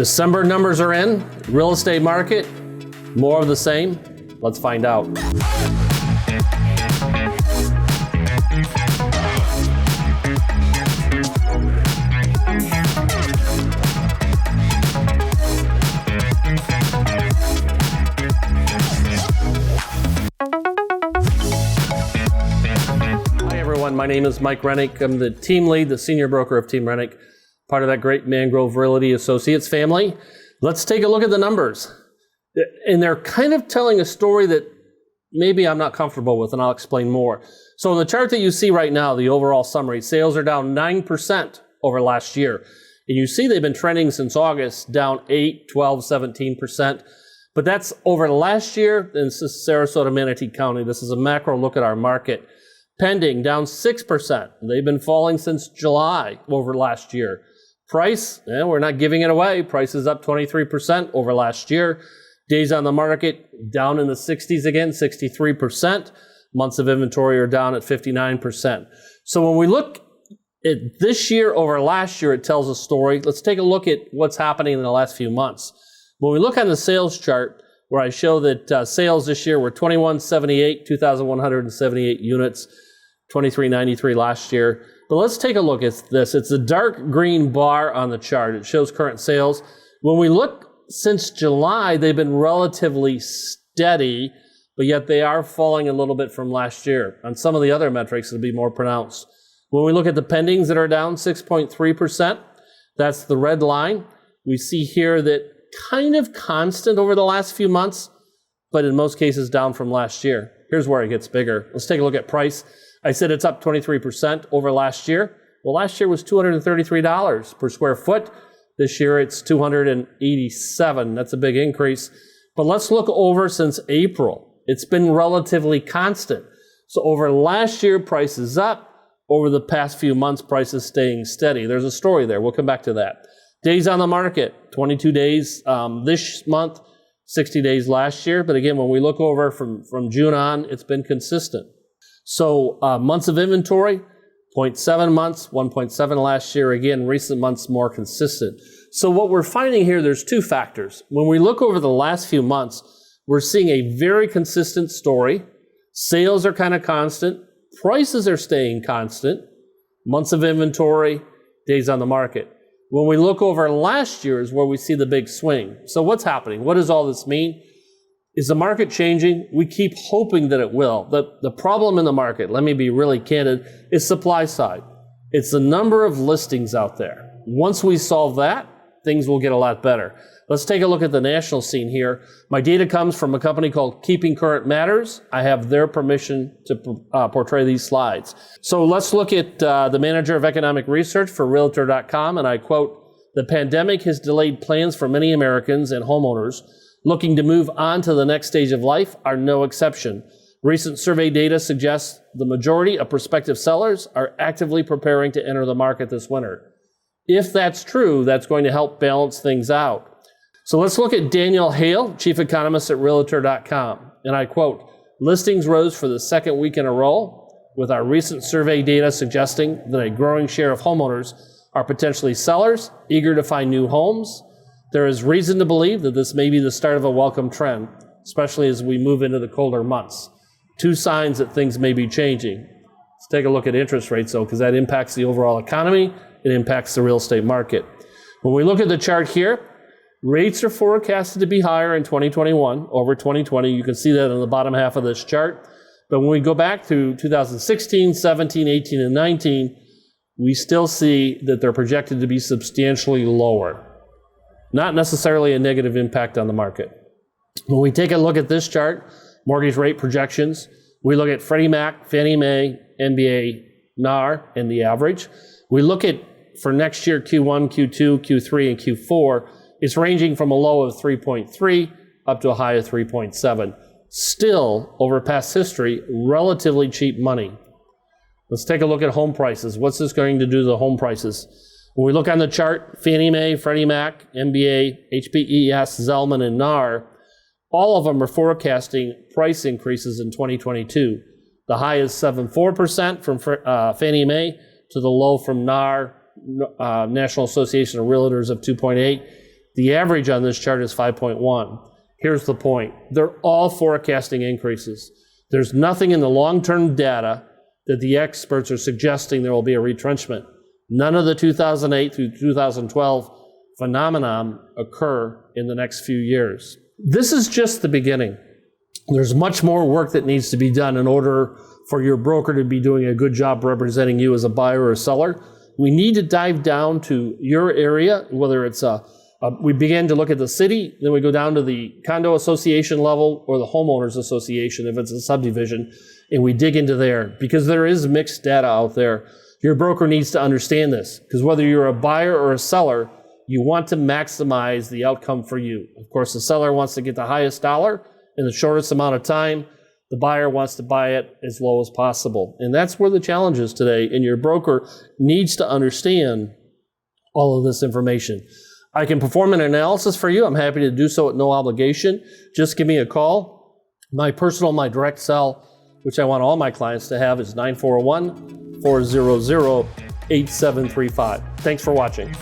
December numbers are in. Real estate market, more of the same. Let's find out. Hi everyone, my name is Mike Rennick. I'm the team lead, the senior broker of Team Rennick, part of that great Mangrove Realty Associates family. Let's take a look at the numbers. And they're kind of telling a story that maybe I'm not comfortable with, and I'll explain more. So in the chart that you see right now, the overall summary, sales are down 9% over last year. And you see they've been trending since August, down 8, 12, 17%. But that's over last year, and this is Sarasota, Manatee County. This is a macro look at our market. Pending, down 6%. They've been falling since July over last year. Price, we're not giving it away. Price is up 23% over last year. Days on the market, down in the 60s again, 63%. Months of inventory are down at 59%. So when we look at this year over last year, it tells a story. Let's take a look at what's happening in the last few months. When we look on the sales chart, where I show that sales this year were 2,178, 2,178 units, 2,393 last year. But let's take a look at this. It's the dark green bar on the chart. It shows current sales. When we look since July, they've been relatively steady, but yet they are falling a little bit from last year. On some of the other metrics, it'll be more pronounced. When we look at the pendings that are down 6.3%, that's the red line. We see here that kind of constant over the last few months, but in most cases down from last year. Here's where it gets bigger. Let's take a look at price. I said it's up 23% over last year. Well, last year was $233 per square foot. This year it's $287. That's a big increase. But let's look over since April. It's been relatively constant. So over last year, price is up. Over the past few months, price is staying steady. There's a story there. We'll come back to that. Days on the market, 22 days this month, 60 days last year. But again, when we look over from June on, it's been consistent. So months of inventory, 0.7 months, 1.7 last year. Again, recent months more consistent. So what we're finding here, there's two factors. When we look over the last few months, we're seeing a very consistent story. Sales are kind of constant. Prices are staying constant. Months of inventory, days on the market. When we look over last year is where we see the big swing. So what's happening? What does all this mean? Is the market changing? We keep hoping that it will. The problem in the market, let me be really candid, is supply side. It's the number of listings out there. Once we solve that, things will get a lot better. Let's take a look at the national scene here. My data comes from a company called Keeping Current Matters. I have their permission to portray these slides. So let's look at the manager of economic research for Realtor.com, and I quote, "The pandemic has delayed plans for many Americans and homeowners looking to move on to the next stage of life are no exception. Recent survey data suggests the majority of prospective sellers are actively preparing to enter the market this winter." If that's true, that's going to help balance things out. So let's look at Daniel Hale, chief economist at Realtor.com. And I quote, "Listings rose for the second week in a row, with our recent survey data suggesting that a growing share of homeowners are potentially sellers eager to find new homes. There is reason to believe that this may be the start of a welcome trend, especially as we move into the colder months." Two signs that things may be changing. Let's take a look at interest rates, though, because that impacts the overall economy. It impacts the real estate market. When we look at the chart here, rates are forecasted to be higher in 2021 over 2020. You can see that on the bottom half of this chart. But when we go back to 2016, 17, 18, and 19, we still see that they're projected to be substantially lower. Not necessarily a negative impact on the market. When we take a look at this chart, mortgage rate projections, we look at Freddie Mac, Fannie Mae, MBA, NAR, and the average. We look at, for next year, Q1, Q2, Q3, and Q4, it's ranging from a low of 3.3 up to a high of 3.7. Still, over past history, relatively cheap money. Let's take a look at home prices. What's this going to do to the home prices? When we look on the chart, Fannie Mae, Freddie Mac, MBA, HPES, Zelman, and NAR, all of them are forecasting price increases in 2022. The high is 7.4% from Fannie Mae to the low from NAR, National Association of Realtors, of 2.8. The average on this chart is 5.1. Here's the point. They're all forecasting increases. There's nothing in the long-term data that the experts are suggesting there will be a retrenchment. None of the 2008 through 2012 phenomenon occur in the next few years. This is just the beginning. There's much more work that needs to be done in order for your broker to be doing a good job representing you as a buyer or a seller. We need to dive down to your area, whether it's we begin to look at the city, then we go down to the condo association level or the homeowners association if it's a subdivision, and we dig into there because there is mixed data out there. Your broker needs to understand this because whether you're a buyer or a seller, you want to maximize the outcome for you. Of course, the seller wants to get the highest dollar in the shortest amount of time. The buyer wants to buy it as low as possible. And that's where the challenge is today. And your broker needs to understand all of this information. I can perform an analysis for you. I'm happy to do so at no obligation. Just give me a call. My direct cell, which I want all my clients to have, is 941-400-8735. Thanks for watching.